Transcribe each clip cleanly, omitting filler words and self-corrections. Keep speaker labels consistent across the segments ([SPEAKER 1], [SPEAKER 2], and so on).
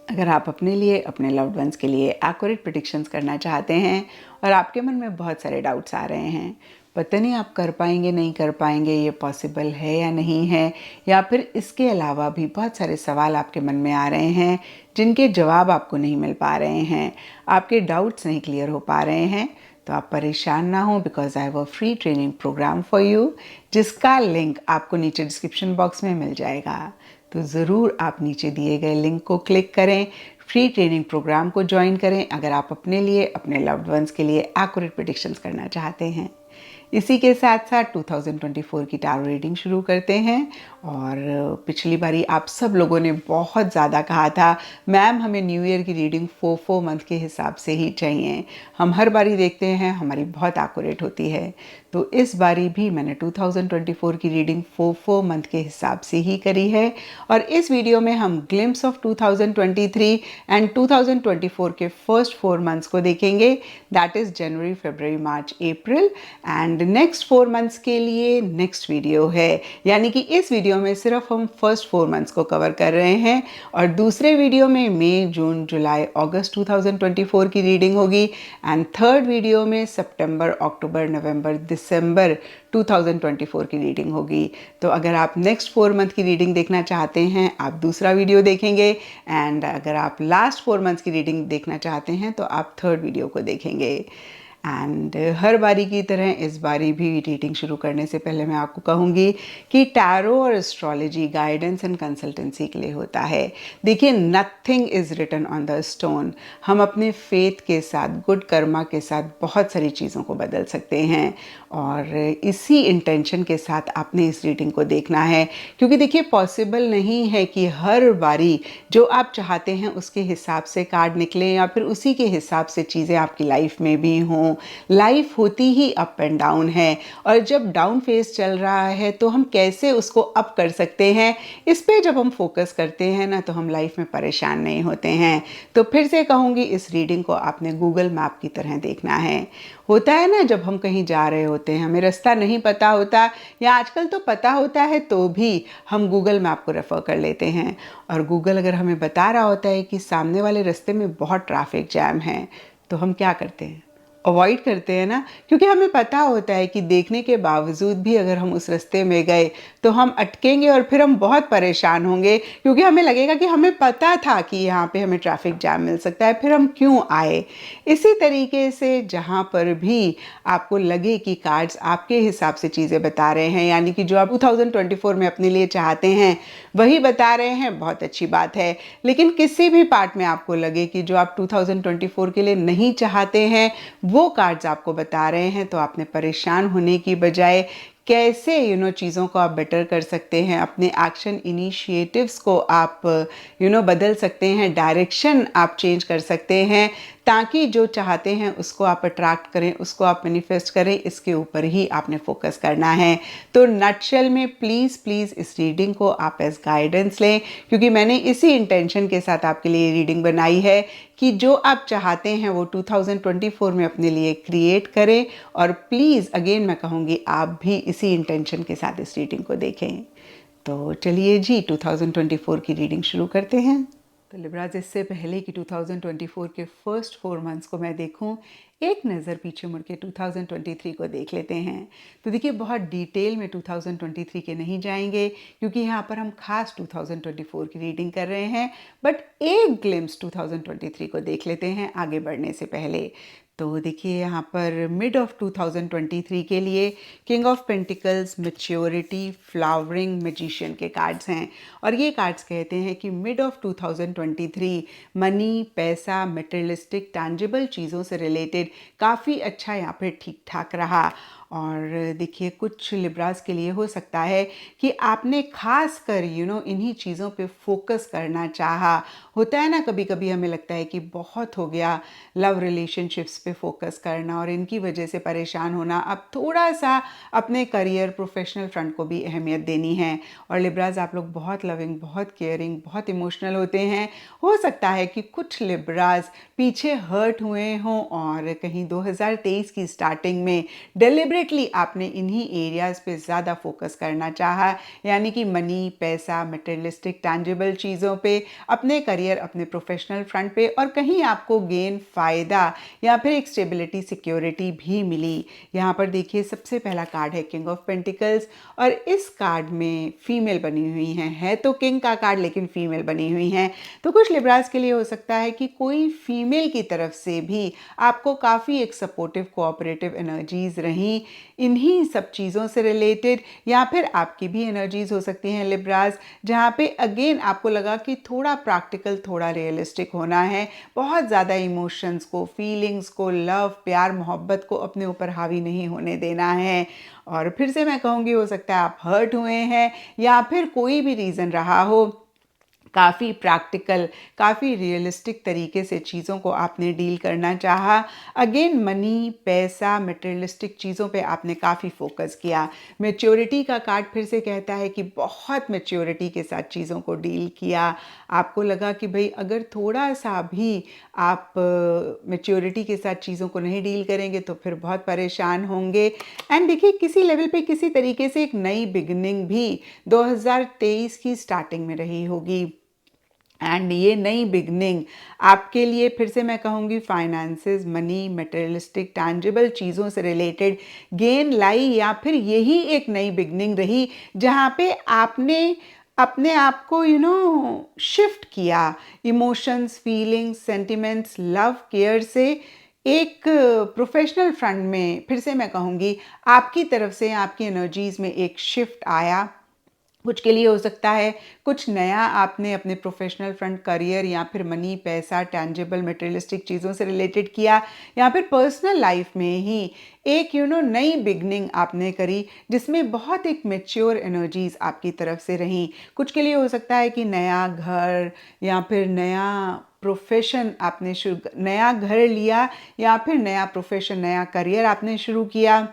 [SPEAKER 1] अगर आप अपने लिए, अपने लव्ड वंस के लिए एक्यूरेट प्रेडिक्शंस करना चाहते हैं और आपके मन में बहुत सारे डाउट्स आ रहे हैं, पता नहीं आप कर पाएंगे नहीं कर पाएंगे, ये पॉसिबल है या नहीं है, या फिर इसके अलावा भी बहुत सारे सवाल आपके मन में आ रहे हैं जिनके जवाब आपको नहीं मिल पा रहे हैं, आपके डाउट्स नहीं क्लियर हो पा रहे हैं, तो आप परेशान ना हो, because I have a free training programme for you, जिसका लिंक आपको नीचे डिस्क्रिप्शन बॉक्स में मिल जाएगा। तो ज़रूर आप नीचे दिए गए लिंक को क्लिक करें, फ्री ट्रेनिंग प्रोग्राम को ज्वाइन करें अगर आप अपने लिए, अपने लव्ड वंस के लिए एक्यूरेट प्रेडिक्शंस करना चाहते हैं। इसी के साथ साथ 2024 की टैरो रीडिंग शुरू करते हैं। और पिछली बारी आप सब लोगों ने बहुत ज़्यादा कहा था, मैम हमें न्यू ईयर की रीडिंग 4 मंथ के हिसाब से ही चाहिए। हम हर बारी देखते हैं हमारी बहुत एक्यूरेट होती है, तो इस बारी भी मैंने 2024 की रीडिंग 4 मंथ के हिसाब से ही करी है। और इस वीडियो में हम ग्लिम्स ऑफ 2023 एंड 2024 के फर्स्ट 4 मंथ्स को देखेंगे, that is January, February, March, April, and next 4 months के लिए नेक्स्ट वीडियो है। यानी कि इस वीडियो में सिर्फ हम फर्स्ट 4 मंथ्स को कवर कर रहे हैं और दूसरे वीडियो में मई, जून, जुलाई, अगस्त 2024 की रीडिंग होगी, एंड थर्ड वीडियो में सितंबर, अक्टूबर, नवंबर, दिसंबर 2024 की रीडिंग होगी। तो अगर आप नेक्स्ट 4 मंथ की रीडिंग देखना चाहते हैं, आप दूसरा वीडियो देखेंगे, एंड अगर आप लास्ट 4 मंथ्स की रीडिंग देखना चाहते हैं तो आप थर्ड वीडियो को देखेंगे। एंड हर बारी की तरह इस बारी भी रीडिंग शुरू करने से पहले मैं आपको कहूँगी कि टैरो और एस्ट्रोलॉजी गाइडेंस एंड कंसल्टेंसी के लिए होता है। देखिए, nothing is written on the stone. हम अपने फेथ के साथ, गुड कर्मा के साथ बहुत सारी चीज़ों को बदल सकते हैं, और इसी इंटेंशन के साथ आपने इस रीडिंग को देखना है। क्योंकि देखिए, पॉसिबल नहीं है कि हर बारी जो आप चाहते हैं उसके हिसाब से कार्ड निकले या फिर उसी के हिसाब से चीज़ें आपकी लाइफ में भी हों। लाइफ होती ही अप एंड डाउन है, और जब डाउन फेज चल रहा है तो हम कैसे उसको अप कर सकते हैं, इस पे जब हम फोकस करते हैं ना, तो हम लाइफ में परेशान नहीं होते हैं। तो फिर से कहूँगी, इस रीडिंग को आपने गूगल मैप की तरह देखना है। होता है ना, जब हम कहीं जा रहे होते हैं, हमें रास्ता नहीं पता होता, या आजकल तो पता होता है तो भी हम गूगल मैप को रेफ़र कर लेते हैं, और गूगल अगर हमें बता रहा होता है कि सामने वाले रास्ते में बहुत ट्रैफिक जैम है, तो हम क्या करते हैं? अवॉइड करते हैं ना, क्योंकि हमें पता होता है कि देखने के बावजूद भी अगर हम उस रास्ते में गए तो हम अटकेंगे और फिर हम बहुत परेशान होंगे, क्योंकि हमें लगेगा कि हमें पता था कि यहाँ पे हमें ट्रैफिक जैम मिल सकता है, फिर हम क्यों आए। इसी तरीके से जहाँ पर भी आपको लगे कि कार्ड्स आपके हिसाब से चीज़ें बता रहे हैं, यानी कि जो आप 2024 में अपने लिए चाहते हैं वही बता रहे हैं, बहुत अच्छी बात है। लेकिन किसी भी पार्ट में आपको लगे कि जो आप 2024 के लिए नहीं चाहते हैं वो कार्ड्स आपको बता रहे हैं, तो आपने परेशान होने की बजाय कैसे चीज़ों को आप बेटर कर सकते हैं, अपने एक्शन इनिशिएटिव्स को आप बदल सकते हैं, डायरेक्शन आप चेंज कर सकते हैं, ताकि जो चाहते हैं उसको आप अट्रैक्ट करें, उसको आप मैनिफेस्ट करें, इसके ऊपर ही आपने फोकस करना है। तो नटशेल में प्लीज़ इस रीडिंग को आप एज गाइडेंस लें, क्योंकि मैंने इसी इंटेंशन के साथ आपके लिए रीडिंग बनाई है कि जो आप चाहते हैं वो 2024 में अपने लिए क्रिएट करें। और प्लीज़ अगेन मैं कहूँगी, आप भी इसी इंटेंशन के साथ इस रीडिंग को देखें। तो चलिए जी, 2024 की रीडिंग शुरू करते हैं। तो लिब्राज, इससे पहले कि 2024 के फर्स्ट 4 मंथ्स को मैं देखूं, एक नज़र पीछे मुड़ के 2023 को देख लेते हैं। तो देखिए, बहुत डिटेल में 2023 के नहीं जाएंगे, क्योंकि यहाँ पर हम खास 2024 की रीडिंग कर रहे हैं, बट एक ग्लिम्स 2023 को देख लेते हैं आगे बढ़ने से पहले। तो देखिए, यहाँ पर मिड ऑफ 2023 के लिए king of pentacles, maturity, flowering, magician के कार्ड्स हैं। और ये कार्ड्स कहते हैं कि मिड ऑफ 2023 मनी, पैसा, मटेरियलिस्टिक, टैंजिबल चीज़ों से रिलेटेड काफ़ी अच्छा यहाँ पे ठीक ठाक रहा। और देखिए, कुछ लिब्रास के लिए हो सकता है कि आपने खास कर इन्हीं चीज़ों पे फोकस करना चाहा। होता है ना, कभी कभी हमें लगता है कि बहुत हो गया लव रिलेशनशिप्स पे फोकस करना और इनकी वजह से परेशान होना, अब थोड़ा सा अपने करियर, प्रोफेशनल फ्रंट को भी अहमियत देनी है। और लिब्रास, आप लोग बहुत लविंग, बहुत केयरिंग, बहुत इमोशनल होते हैं। हो सकता है कि कुछ लिब्रास पीछे हर्ट हुए हों और कहीं 2023 की स्टार्टिंग में डेलिबरेटली आपने इन्हीं एरियाज़ पे ज़्यादा फोकस करना चाहा, यानी कि मनी, पैसा, मटेरियलिस्टिक, टैंजिबल चीज़ों पे, अपने करियर करियर, अपने प्रोफेशनल फ्रंट पे, और कहीं आपको गेन, फ़ायदा या फिर एक स्टेबिलिटी, सिक्योरिटी भी मिली। यहाँ पर देखिए सबसे पहला कार्ड है किंग ऑफ पेंटिकल्स, और इस कार्ड में फीमेल बनी हुई हैं। है तो किंग का कार्ड लेकिन फीमेल बनी हुई हैं। तो कुछ लिब्रास के लिए हो सकता है कि कोई फीमेल की तरफ से भी आपको काफ़ी एक सपोर्टिव, कोऑपरेटिव एनर्जीज़ रहीं इन्हीं सब चीज़ों से रिलेटेड, या फिर आपकी भी एनर्जीज़ हो सकती हैं लिब्रास, जहाँ पे अगेन आपको लगा कि थोड़ा प्रैक्टिकल, थोड़ा रियलिस्टिक होना है, बहुत ज़्यादा इमोशंस को, फीलिंग्स को, लव, प्यार, मोहब्बत को अपने ऊपर हावी नहीं होने देना है। और फिर से मैं कहूँगी हो सकता है आप हर्ट हुए हैं, या फिर कोई भी रीज़न रहा हो, काफ़ी प्रैक्टिकल, काफ़ी रियलिस्टिक तरीके से चीज़ों को आपने डील करना चाहा। अगेन मनी, पैसा, मटेरियलिस्टिक चीज़ों पे आपने काफ़ी फोकस किया। मैच्योरिटी का कार्ड फिर से कहता है कि बहुत मैच्योरिटी के साथ चीज़ों को डील किया। आपको लगा कि भाई अगर थोड़ा सा भी आप मैच्योरिटी के साथ चीज़ों को नहीं डील करेंगे तो फिर बहुत परेशान होंगे। एंड देखिए किसी लेवल पे किसी तरीके से एक नई बिगनिंग भी 2023 की स्टार्टिंग में रही होगी। एंड ये नई बिगनिंग आपके लिए फिर से मैं कहूँगी फाइनेंसेस, मनी, मटेरियलिस्टिक, टैंजिबल चीज़ों से रिलेटेड गेन लाई, या फिर यही एक नई बिगनिंग रही जहाँ पे आपने अपने आप को शिफ्ट किया emotions, feelings, sentiments, love, care से एक प्रोफेशनल फ्रंट में। फिर से मैं कहूँगी आपकी तरफ से, आपकी एनर्जीज़ में एक शिफ्ट आया। कुछ के लिए हो सकता है कुछ नया आपने अपने प्रोफेशनल फ्रंट, करियर या फिर मनी, पैसा, टैंजिबल, मटेरियलिस्टिक चीज़ों से रिलेटेड किया, या फिर पर्सनल लाइफ में ही एक नई बिगनिंग आपने करी जिसमें बहुत एक मैच्योर एनर्जीज आपकी तरफ से रहीं। कुछ के लिए हो सकता है कि नया घर या फिर नया प्रोफेशन आपने नया घर लिया, या फिर नया प्रोफेशन, नया करियर आपने शुरू किया।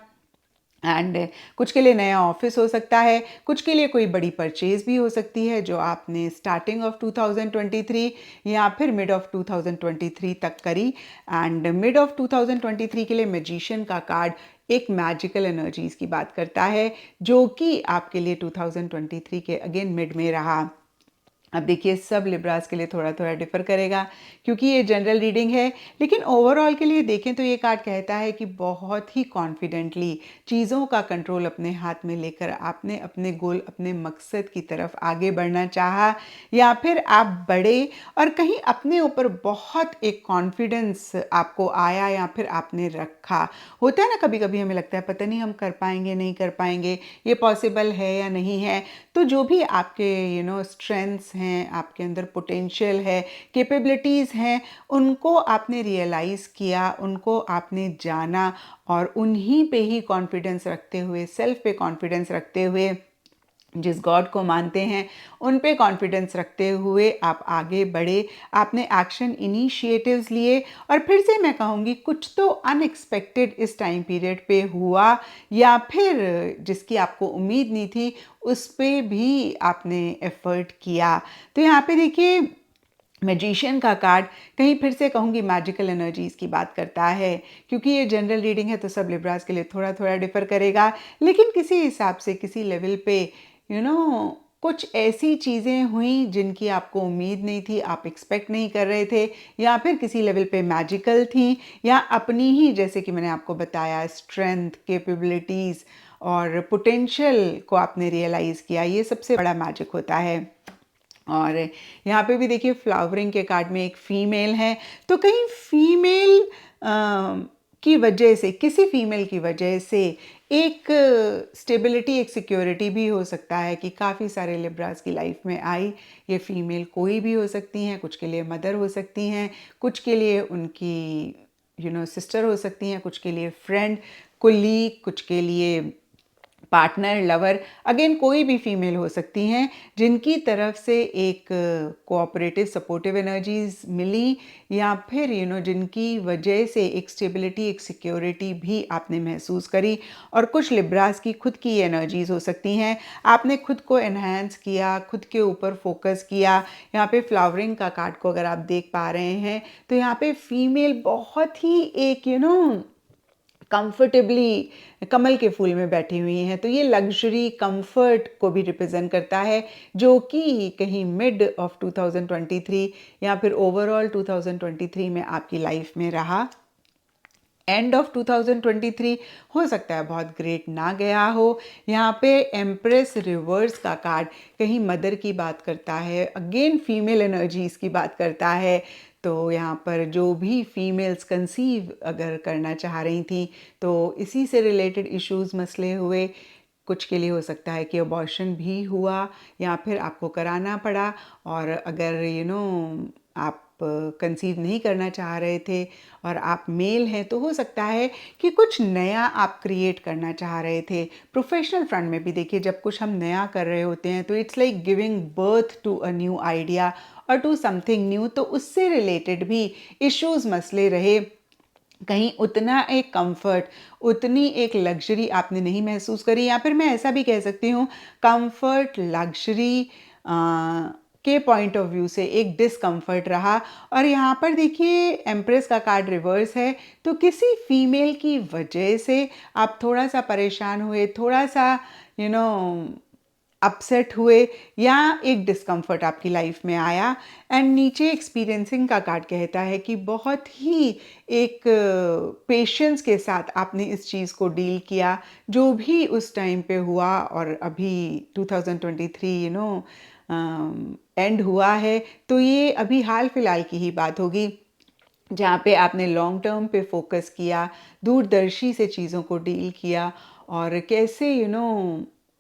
[SPEAKER 1] एंड कुछ के लिए नया ऑफिस हो सकता है, कुछ के लिए कोई बड़ी परचेज भी हो सकती है जो आपने स्टार्टिंग ऑफ 2023 या फिर मिड ऑफ 2023 तक करी। एंड मिड ऑफ 2023 के लिए मैजिशियन का कार्ड एक मैजिकल एनर्जीज की बात करता है, जो कि आपके लिए 2023 के अगेन मिड में रहा। अब देखिए सब लिब्रास के लिए थोड़ा थोड़ा डिफर करेगा क्योंकि ये जनरल रीडिंग है, लेकिन ओवरऑल के लिए देखें तो ये कार्ड कहता है कि बहुत ही कॉन्फिडेंटली चीज़ों का कंट्रोल अपने हाथ में लेकर आपने अपने गोल, अपने मकसद की तरफ आगे बढ़ना चाहा, या फिर आप बढ़े और कहीं अपने ऊपर बहुत एक कॉन्फिडेंस आपको आया या फिर आपने रखा। होता है ना कभी कभी हमें लगता है पता नहीं हम कर पाएंगे, नहीं कर पाएंगे, ये पॉसिबल है या नहीं है। तो जो भी आपके स्ट्रेंथ्स हैं, आपके अंदर पोटेंशियल है, कैपेबिलिटीज़ हैं, उनको आपने रियलाइज़ किया, उनको आपने जाना, और उन्हीं पे ही कॉन्फिडेंस रखते हुए, सेल्फ पे कॉन्फिडेंस रखते हुए, जिस गॉड को मानते हैं उन पे कॉन्फिडेंस रखते हुए आप आगे बढ़े। आपने एक्शन इनिशिएटिव्स लिए, और फिर से मैं कहूँगी कुछ तो अनएक्सपेक्टेड इस टाइम पीरियड पे हुआ, या फिर जिसकी आपको उम्मीद नहीं थी उस पे भी आपने एफर्ट किया। तो यहाँ पे देखिए मैजिशियन का कार्ड कहीं फिर से कहूँगी मैजिकल एनर्जीज़ की बात करता है, क्योंकि ये जनरल रीडिंग है तो सब लिब्रास के लिए थोड़ा थोड़ा डिफर करेगा, लेकिन किसी हिसाब से किसी लेवल पे कुछ ऐसी चीज़ें हुई जिनकी आपको उम्मीद नहीं थी, आप एक्सपेक्ट नहीं कर रहे थे, या फिर किसी लेवल पे मैजिकल थी, या अपनी ही जैसे कि मैंने आपको बताया स्ट्रेंथ, कैपेबिलिटीज़ और पोटेंशियल को आपने रियलाइज़ किया। ये सबसे बड़ा मैजिक होता है। और यहाँ पे भी देखिए फ्लावरिंग के कार्ड में एक फीमेल है, तो कहीं फीमेल की वजह से, किसी फीमेल की वजह से एक स्टेबिलिटी, एक सिक्योरिटी भी हो सकता है कि काफ़ी सारे लिब्रास की लाइफ में आई। ये फीमेल कोई भी हो सकती हैं, कुछ के लिए मदर हो सकती हैं, कुछ के लिए उनकी सिस्टर हो सकती हैं, कुछ के लिए फ्रेंड, कुलीग, कुछ के लिए पार्टनर, लवर, अगेन कोई भी फीमेल हो सकती हैं जिनकी तरफ से एक कोऑपरेटिव, सपोर्टिव एनर्जीज मिली, या फिर जिनकी वजह से एक स्टेबिलिटी, एक सिक्योरिटी भी आपने महसूस करी। और कुछ लिब्रास की खुद की एनर्जीज हो सकती हैं, आपने खुद को एनहांस किया, खुद के ऊपर फोकस किया। यहाँ पे फ्लावरिंग का कार्ड को अगर आप देख पा रहे हैं तो यहाँ पे फीमेल बहुत ही एक कंफर्टेबली कमल के फूल में बैठी हुई हैं। तो ये लग्जरी कंफर्ट को भी रिप्रेजेंट करता है, जो कि कहीं मिड ऑफ 2023 या फिर ओवरऑल 2023 में आपकी लाइफ में रहा। एंड ऑफ 2023 हो सकता है बहुत ग्रेट ना गया हो। यहाँ पे एम्प्रेस रिवर्स का कार्ड कहीं मदर की बात करता है, अगेन फीमेल एनर्जीज की बात करता है। तो यहाँ पर जो भी फीमेल्स कंसीव अगर करना चाह रही थी तो इसी से रिलेटेड इश्यूज मसले हुए। कुछ के लिए हो सकता है कि अबॉर्शन भी हुआ या फिर आपको कराना पड़ा। और अगर आप कंसीव नहीं करना चाह रहे थे और आप मेल हैं तो हो सकता है कि कुछ नया आप क्रिएट करना चाह रहे थे। प्रोफेशनल फ्रंट में भी देखिए, जब कुछ हम नया कर रहे होते हैं तो it's like giving birth to a new idea और टू समथिंग न्यू। तो उससे रिलेटेड भी इश्यूज मसले रहे। कहीं उतना एक कंफर्ट, उतनी एक लग्जरी आपने नहीं महसूस करी, या फिर मैं ऐसा भी कह सकती हूँ कंफर्ट लग्जरी के पॉइंट ऑफ व्यू से एक डिसकंफर्ट रहा। और यहाँ पर देखिए एम्प्रेस का कार्ड रिवर्स है, तो किसी फीमेल की वजह से आप थोड़ा सा परेशान हुए, थोड़ा सा अपसेट हुए, या एक डिस्कम्फर्ट आपकी लाइफ में आया। एंड नीचे एक्सपीरियंसिंग का कार्ड कहता है कि बहुत ही एक पेशेंस के साथ आपने इस चीज़ को डील किया, जो भी उस टाइम पे हुआ। और अभी 2023 एंड हुआ है, तो ये अभी हाल फिलहाल की ही बात होगी जहाँ पे आपने लॉन्ग टर्म पे फोकस किया, दूरदर्शी से चीज़ों को डील किया, और कैसे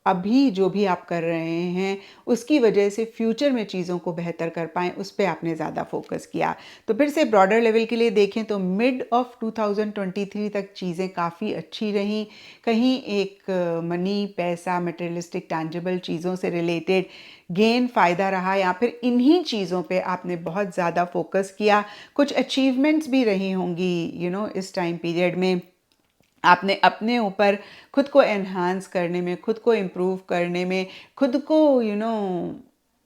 [SPEAKER 1] अभी जो भी आप कर रहे हैं उसकी वजह से फ्यूचर में चीज़ों को बेहतर कर पाएँ, उस पर आपने ज़्यादा फोकस किया। तो फिर से ब्रॉडर लेवल के लिए देखें तो मिड ऑफ 2023 तक चीज़ें काफ़ी अच्छी रहीं। कहीं एक मनी, पैसा, मटेरियलिस्टिक टैंजिबल चीज़ों से रिलेटेड गेन फ़ायदा रहा, या फिर इन्हीं चीज़ों पे आपने बहुत ज़्यादा फोकस किया। कुछ अचीवमेंट्स भी रही होंगी इस टाइम पीरियड में। आपने अपने ऊपर खुद को एनहांस करने में, खुद को इम्प्रूव करने में, खुद को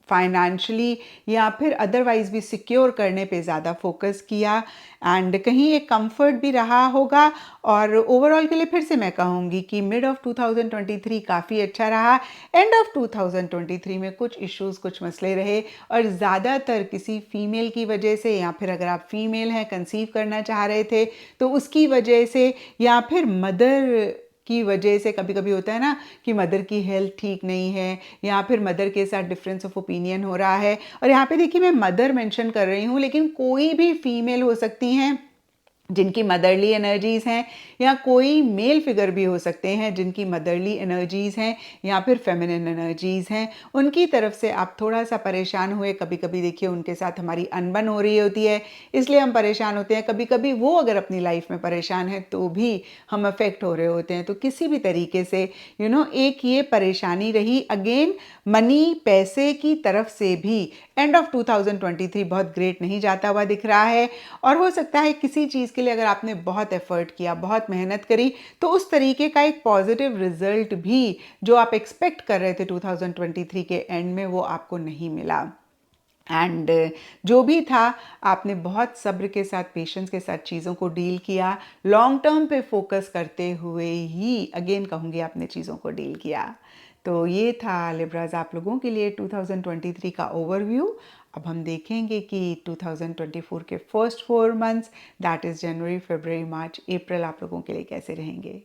[SPEAKER 1] फाइनेंशियली या फिर अदरवाइज भी सिक्योर करने पे ज़्यादा फोकस किया। एंड कहीं एक कंफर्ट भी रहा होगा। और ओवरऑल के लिए फिर से मैं कहूँगी कि मिड ऑफ 2023 काफ़ी अच्छा रहा। एंड ऑफ 2023 में कुछ इश्यूज़, कुछ मसले रहे, और ज़्यादातर किसी फीमेल की वजह से, या फिर अगर आप फीमेल हैं कंसीव करना चाह रहे थे तो उसकी वजह से, या फिर मदर की वजह से। कभी कभी होता है ना कि मदर की हेल्थ ठीक नहीं है, या फिर मदर के साथ डिफरेंस ऑफ ओपिनियन हो रहा है। और यहाँ पे देखिए मैं मदर मेंशन कर रही हूँ, लेकिन कोई भी फीमेल हो सकती हैं जिनकी मदरली एनर्जीज़ हैं, या कोई मेल फिगर भी हो सकते हैं जिनकी मदरली एनर्जीज़ हैं या फिर फेमिनिन एनर्जीज़ हैं। उनकी तरफ से आप थोड़ा सा परेशान हुए। कभी कभी देखिए उनके साथ हमारी अनबन हो रही होती है, इसलिए हम परेशान होते हैं। कभी कभी वो अगर अपनी लाइफ में परेशान है तो भी हम अफेक्ट हो रहे होते हैं। तो किसी भी तरीके से एक ये परेशानी रही। अगेन मनी, पैसे की तरफ से भी एंड ऑफ 2023 बहुत ग्रेट नहीं जाता हुआ दिख रहा है। और हो सकता है किसी चीज़ के लिए अगर आपने बहुत एफर्ट किया, बहुत मेहनत करी, तो उस तरीके का एक पॉजिटिव रिजल्ट भी जो आप एक्सपेक्ट कर रहे थे 2023 के एंड में, वो आपको नहीं मिला। एंड जो भी था, आपने बहुत सब्र के साथ, पेशेंस के साथ चीज़ों को डील किया। लॉन्ग टर्म पे फोकस करते हुए ही अगेन कहूँगी आपने चीज़ों को डील किया। तो ये था लिब्राज आप लोगों के लिए 2023 का ओवरव्यू। अब हम देखेंगे कि 2024 के first 4 months, that is January, February, March, April आप लोगों के लिए कैसे रहेंगे।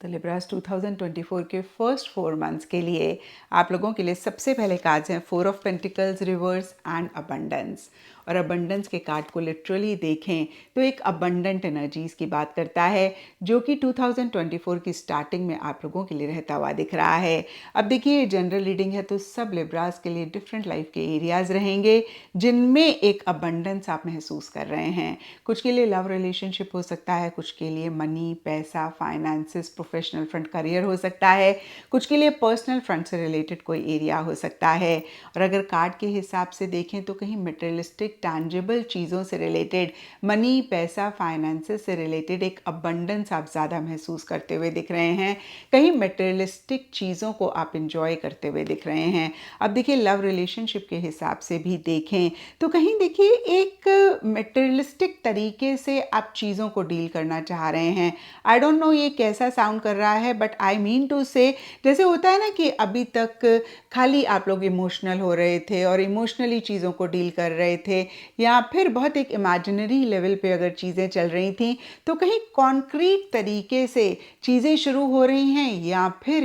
[SPEAKER 1] तो लिब्रास 2024 के फर्स्ट 4 मंथ्स के लिए आप लोगों के लिए सबसे पहले कार्ड्स हैं 4 of pentacles reverse and abundance. और अबंडेंस के कार्ड को लिटरली देखें तो एक अबंडेंट एनर्जीज की बात करता है, जो कि 2024 की स्टार्टिंग में आप लोगों के लिए रहता हुआ दिख रहा है। अब देखिए जनरल रीडिंग है, तो सब लिब्रास के लिए डिफरेंट लाइफ के एरियाज रहेंगे जिनमें एक अबंडेंस आप महसूस कर रहे हैं। कुछ के लिए लव रिलेशनशिप हो सकता है, कुछ के लिए मनी, पैसा, फाइनेंसेस, प्रोफेशनल फ्रंट, करियर हो सकता है, कुछ के लिए पर्सनल फ्रंट से रिलेटेड कोई एरिया हो सकता है। और अगर कार्ड के हिसाब से देखें तो कहीं मटेरियलिस्टिक मटेरियलिस्टिक टैंजिबल चीज़ों से रिलेटेड, मनी, पैसा, फाइनेंसेस से रिलेटेड एक अबंडेंस आप ज़्यादा महसूस करते हुए दिख रहे हैं। कहीं मटेरियलिस्टिक चीज़ों को आप इंजॉय करते हुए दिख रहे हैं। अब देखिए लव रिलेशनशिप के हिसाब से भी देखें तो कहीं देखिए एक मटेरियलिस्टिक तरीके से आप चीज़ों को डील करना चाह रहे हैं। आई डोंट नो ये कैसा साउंड कर रहा है, बट आई मीन टू से जैसे होता है ना कि अभी तक खाली आप लोग इमोशनल हो रहे थे और इमोशनली चीज़ों को डील कर रहे थे, या फिर बहुत एक इमेजिनरी लेवल पे अगर चीज़ें चल रही थी, तो कहीं कॉन्क्रीट तरीके से चीज़ें शुरू हो रही हैं या फिर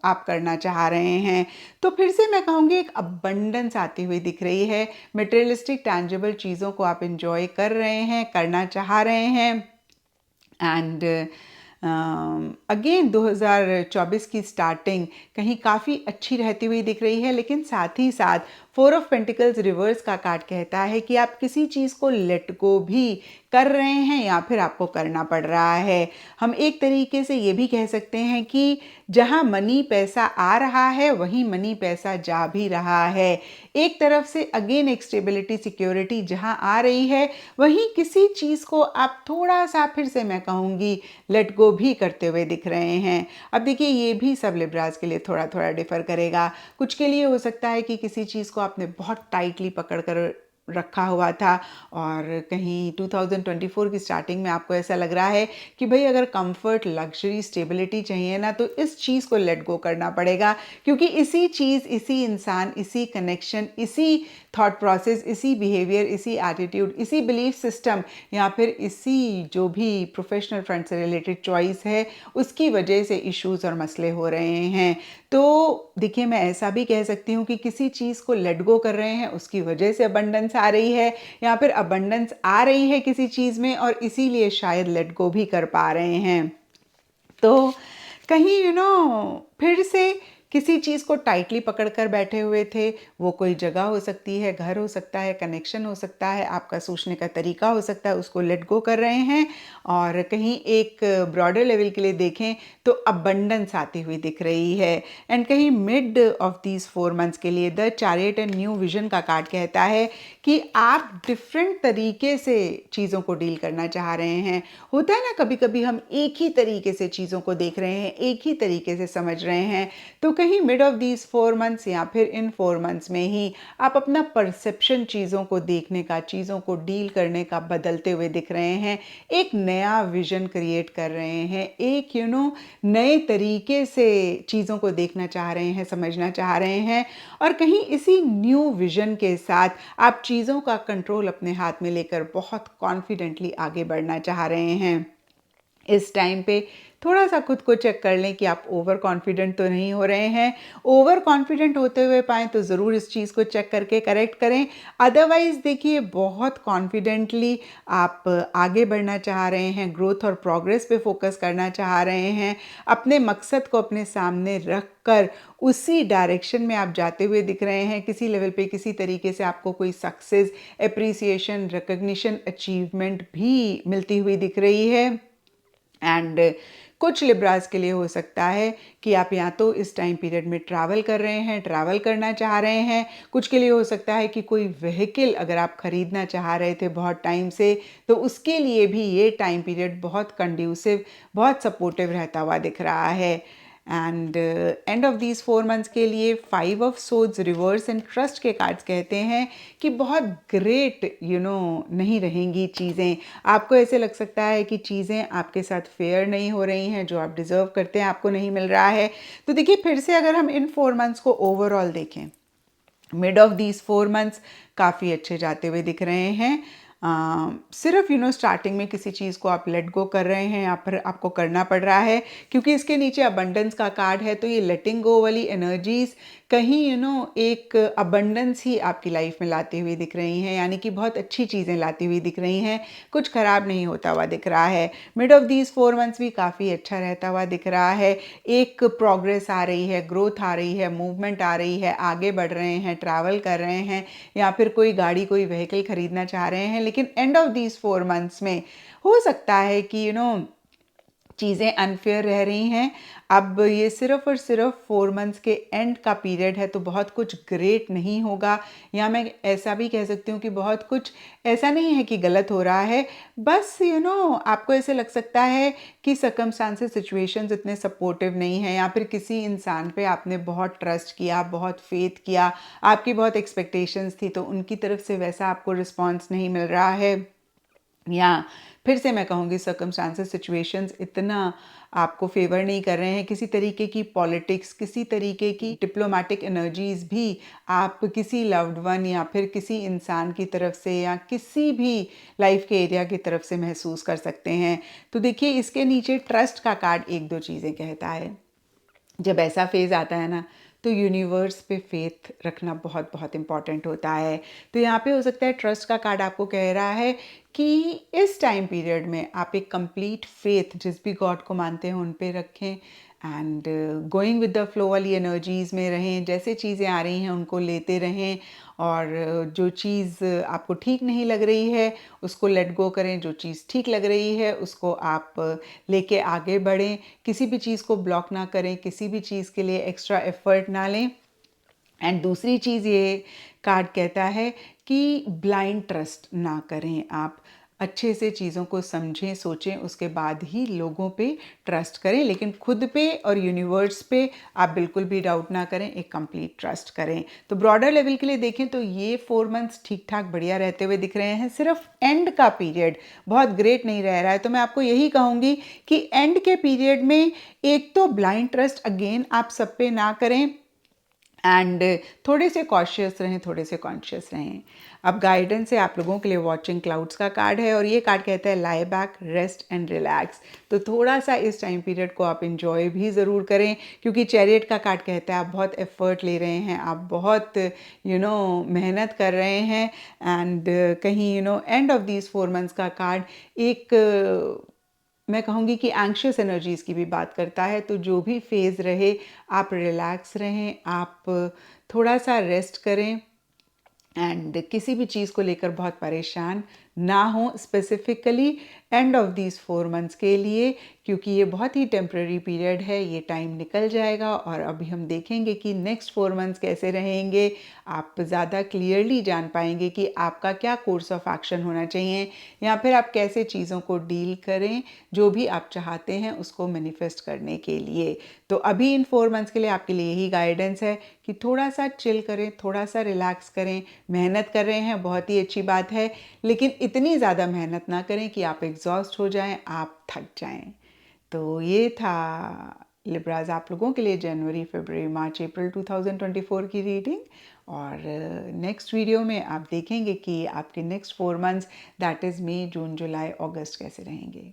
[SPEAKER 1] आप करना चाह रहे हैं। तो फिर से मैं कहूँगी एक अबंडेंस आती हुई दिख रही है। मटेरियलिस्टिक टैंजिबल चीज़ों को आप इंजॉय कर रहे हैं, करना चाह रहे हैं। एंड अगेन 2024 की स्टार्टिंग कहीं काफ़ी अच्छी रहती हुई दिख रही है, लेकिन साथ ही साथ 4 ऑफ पेंटिकल्स रिवर्स का कार्ड कहता है कि आप किसी चीज़ को लेट गो भी कर रहे हैं या फिर आपको करना पड़ रहा है। हम एक तरीके से ये भी कह सकते हैं कि जहाँ मनी पैसा आ रहा है वहीं मनी पैसा जा भी रहा है। एक तरफ से अगेन एक स्टेबिलिटी सिक्योरिटी जहाँ आ रही है, वहीं किसी चीज़ को आप थोड़ा सा फिर से मैं कहूँगी लेट गो भी करते हुए दिख रहे हैं। अब देखिए ये भी सब लिब्रास के लिए थोड़ा थोड़ा डिफर करेगा। कुछ के लिए हो सकता है कि किसी चीज़ को आपने बहुत टाइटली पकड़ कर रखा हुआ था और कहीं 2024 की स्टार्टिंग में आपको ऐसा लग रहा है कि भाई अगर कंफर्ट, लग्जरी, स्टेबिलिटी चाहिए ना, तो इस चीज़ को लेट गो करना पड़ेगा, क्योंकि इसी चीज़, इसी इंसान, इसी कनेक्शन, इसी थॉट प्रोसेस, इसी बिहेवियर, इसी एटीट्यूड, इसी बिलीफ सिस्टम या फिर इसी जो भी प्रोफेशनल फ्रंट से रिलेटेड चॉइस है, उसकी वजह से इश्यूज और मसले हो रहे हैं। तो देखिए मैं ऐसा भी कह सकती हूँ कि किसी चीज़ को लेट गो कर रहे हैं, उसकी वजह से अबंडेंस आ रही है, या फिर अबंडेंस आ रही है किसी चीज़ में और इसीलिए शायद लेट गो भी कर पा रहे हैं। तो कहीं फिर से किसी चीज़ को टाइटली पकड़ कर बैठे हुए थे। वो कोई जगह हो सकती है, घर हो सकता है, कनेक्शन हो सकता है, आपका सोचने का तरीका हो सकता है, उसको लेट गो कर रहे हैं। और कहीं एक ब्रॉडर लेवल के लिए देखें तो अबंडेंस आती हुई दिख रही है। एंड कहीं मिड ऑफ दीज 4 मंथ्स के लिए the chariot and new vision का कार्ड कहता है कि आप डिफरेंट तरीके से चीज़ों को डील करना चाह रहे हैं। होता है ना कभी कभी हम एक ही तरीके से चीज़ों को देख रहे हैं, एक ही तरीके से समझ रहे हैं, तो कहीं मिड ऑफ दीज 4 मंथ्स या फिर इन 4 मंथ्स में ही आप अपना परसेप्शन चीज़ों को देखने का, चीज़ों को डील करने का बदलते हुए दिख रहे हैं। एक नया विजन क्रिएट कर रहे हैं, एक नए तरीके से चीज़ों को देखना चाह रहे हैं, समझना चाह रहे हैं। और कहीं इसी न्यू विजन के साथ आप चीज़ों का कंट्रोल अपने हाथ में लेकर बहुत कॉन्फिडेंटली आगे बढ़ना चाह रहे हैं। इस टाइम पे थोड़ा सा खुद को चेक कर लें कि आप ओवर कॉन्फिडेंट तो नहीं हो रहे हैं। ओवर कॉन्फिडेंट होते हुए पाएँ तो ज़रूर इस चीज़ को चेक करके करेक्ट करें। अदरवाइज़ देखिए बहुत कॉन्फिडेंटली आप आगे बढ़ना चाह रहे हैं, ग्रोथ और प्रोग्रेस पे फोकस करना चाह रहे हैं। अपने मकसद को अपने सामने रख कर उसी डायरेक्शन में आप जाते हुए दिख रहे हैं। किसी लेवल पे किसी तरीके से आपको कोई सक्सेस, एप्रिसिएशन, रिकग्निशन, अचीवमेंट भी मिलती हुई दिख रही है। एंड कुछ लिब्रास के लिए हो सकता है कि आप या तो इस टाइम पीरियड में ट्रैवल कर रहे हैं, ट्रैवल करना चाह रहे हैं। कुछ के लिए हो सकता है कि कोई व्हीकल अगर आप खरीदना चाह रहे थे बहुत टाइम से, तो उसके लिए भी ये टाइम पीरियड बहुत कंड्यूसिव, बहुत सपोर्टिव रहता हुआ दिख रहा है। And end of these 4 months के लिए 5 of swords reverse and trust के कार्ड्स कहते हैं कि बहुत ग्रेट नहीं रहेंगी चीज़ें। आपको ऐसे लग सकता है कि चीज़ें आपके साथ फेयर नहीं हो रही हैं, जो आप डिज़र्व करते हैं आपको नहीं मिल रहा है। तो देखिए फिर से अगर हम इन 4 मंथ्स को ओवरऑल देखें, मिड ऑफ दीज 4 मंथ्स काफ़ी अच्छे जाते हुए दिख रहे हैं। सिर्फ स्टार्टिंग में किसी चीज़ को आप लेट गो कर रहे हैं या फिर आपको करना पड़ रहा है, क्योंकि इसके नीचे अबंडेंस का कार्ड है, तो ये लेटिंग गो वाली एनर्जीज कहीं एक अबंडेंस ही आपकी लाइफ में लाती हुई दिख रही हैं, यानी कि बहुत अच्छी चीज़ें लाती हुई दिख रही हैं, कुछ ख़राब नहीं होता हुआ दिख रहा है। मिड ऑफ दीज 4 मंथ्स भी काफ़ी अच्छा रहता हुआ दिख रहा है। एक प्रोग्रेस आ रही है, ग्रोथ आ रही है, मूवमेंट आ रही है, आगे बढ़ रहे हैं, ट्रैवल कर रहे हैं या फिर कोई गाड़ी, कोई व्हीकल खरीदना चाह रहे हैं। लेकिन एंड ऑफ दीज 4 मंथ्स में हो सकता है कि चीज़ें अनफेयर रह रही हैं। अब ये सिर्फ़ और सिर्फ 4 मंथ्स के एंड का पीरियड है, तो बहुत कुछ ग्रेट नहीं होगा, या मैं ऐसा भी कह सकती हूँ कि बहुत कुछ ऐसा नहीं है कि गलत हो रहा है। बस आपको ऐसे लग सकता है कि सर्कमस्टांसेस, सिचुएशंस इतने सपोर्टिव नहीं हैं, या फिर किसी इंसान पे आपने बहुत ट्रस्ट किया, बहुत फेथ किया, आपकी बहुत एक्सपेक्टेशंस थी, तो उनकी तरफ से वैसा आपको रिस्पॉन्स नहीं मिल रहा है, या फिर से मैं कहूँगी सर्कमस्टांसेस, सिचुएशंस इतना आपको फेवर नहीं कर रहे हैं। किसी तरीके की पॉलिटिक्स, किसी तरीके की डिप्लोमेटिक एनर्जीज भी आप किसी लव्ड वन या फिर किसी इंसान की तरफ से या किसी भी लाइफ के एरिया की तरफ से महसूस कर सकते हैं। तो देखिए, इसके नीचे ट्रस्ट का कार्ड एक दो चीज़ें कहता है। जब ऐसा फेज़ आता है ना, तो यूनिवर्स पे फेथ रखना बहुत बहुत इम्पॉर्टेंट होता है। तो यहाँ पे हो सकता है ट्रस्ट का कार्ड आपको कह रहा है कि इस टाइम पीरियड में आप एक कंप्लीट फेथ जिस भी गॉड को मानते हैं उन पे रखें, and going with the flow वाली एनर्जीज़ में रहें, जैसे चीज़ें आ रही हैं उनको लेते रहें, और जो चीज़ आपको ठीक नहीं लग रही है उसको लेट गो करें, जो चीज़ ठीक लग रही है उसको आप लेके आगे बढ़ें, किसी भी चीज़ को ब्लॉक ना करें, किसी भी चीज़ के लिए एक्स्ट्रा एफर्ट ना लें। एंड दूसरी चीज़ ये कार्ड कहता है कि ब्लाइंड ट्रस्ट ना करें, आप अच्छे से चीज़ों को समझें, सोचें, उसके बाद ही लोगों पे ट्रस्ट करें, लेकिन खुद पे और यूनिवर्स पे आप बिल्कुल भी डाउट ना करें, एक कंप्लीट ट्रस्ट करें। तो ब्रॉडर लेवल के लिए देखें तो ये 4 मंथ्स ठीक ठाक बढ़िया रहते हुए दिख रहे हैं, सिर्फ एंड का पीरियड बहुत ग्रेट नहीं रह रहा है। तो मैं आपको यही कहूँगी कि एंड के पीरियड में एक तो ब्लाइंड ट्रस्ट अगेन आप सब पे ना करें, एंड थोड़े से कॉशियस रहें, थोड़े से कॉन्शियस रहें। अब गाइडेंस है आप लोगों के लिए, वॉचिंग क्लाउड्स का कार्ड है, और ये कार्ड कहता है लाई बैक, रेस्ट एंड रिलैक्स। तो थोड़ा सा इस टाइम पीरियड को आप इंजॉय भी ज़रूर करें, क्योंकि चैरियट का कार्ड कहता है आप बहुत एफर्ट ले रहे हैं, आप बहुत मेहनत कर रहे हैं, एंड कहीं एंड ऑफ दीज 4 मंथ्स का कार्ड एक मैं कहूँगी कि एंग्शियस एनर्जीज़ की भी बात करता है। तो जो भी फेज़ रहे आप रिलैक्स रहें, आप थोड़ा सा रेस्ट करें, एंड किसी भी चीज़ को लेकर बहुत परेशान ना हो, specifically end of these 4 months के लिए, क्योंकि ये बहुत ही टेम्प्रेरी पीरियड है, ये टाइम निकल जाएगा, और अभी हम देखेंगे कि नेक्स्ट 4 मंथ्स कैसे रहेंगे। आप ज़्यादा क्लियरली जान पाएंगे कि आपका क्या कोर्स ऑफ एक्शन होना चाहिए, या फिर आप कैसे चीज़ों को डील करें, जो भी आप चाहते हैं उसको मैनिफेस्ट करने के लिए। तो अभी इन 4 मंथ्स के लिए आपके लिए यही गाइडेंस है कि थोड़ा सा चिल करें, थोड़ा सा रिलैक्स करें। मेहनत कर रहे हैं, बहुत ही अच्छी बात है, लेकिन इतनी ज़्यादा मेहनत ना करें कि आप एग्जॉस्ट हो जाएं, आप थक जाएं। तो ये था लिब्राज आप लोगों के लिए जनवरी, फरवरी, मार्च, अप्रैल 2024 की रीडिंग। और नेक्स्ट वीडियो में आप देखेंगे कि आपके नेक्स्ट 4 मंथ्स दैट इज़ मई, जून, जुलाई, अगस्त कैसे रहेंगे।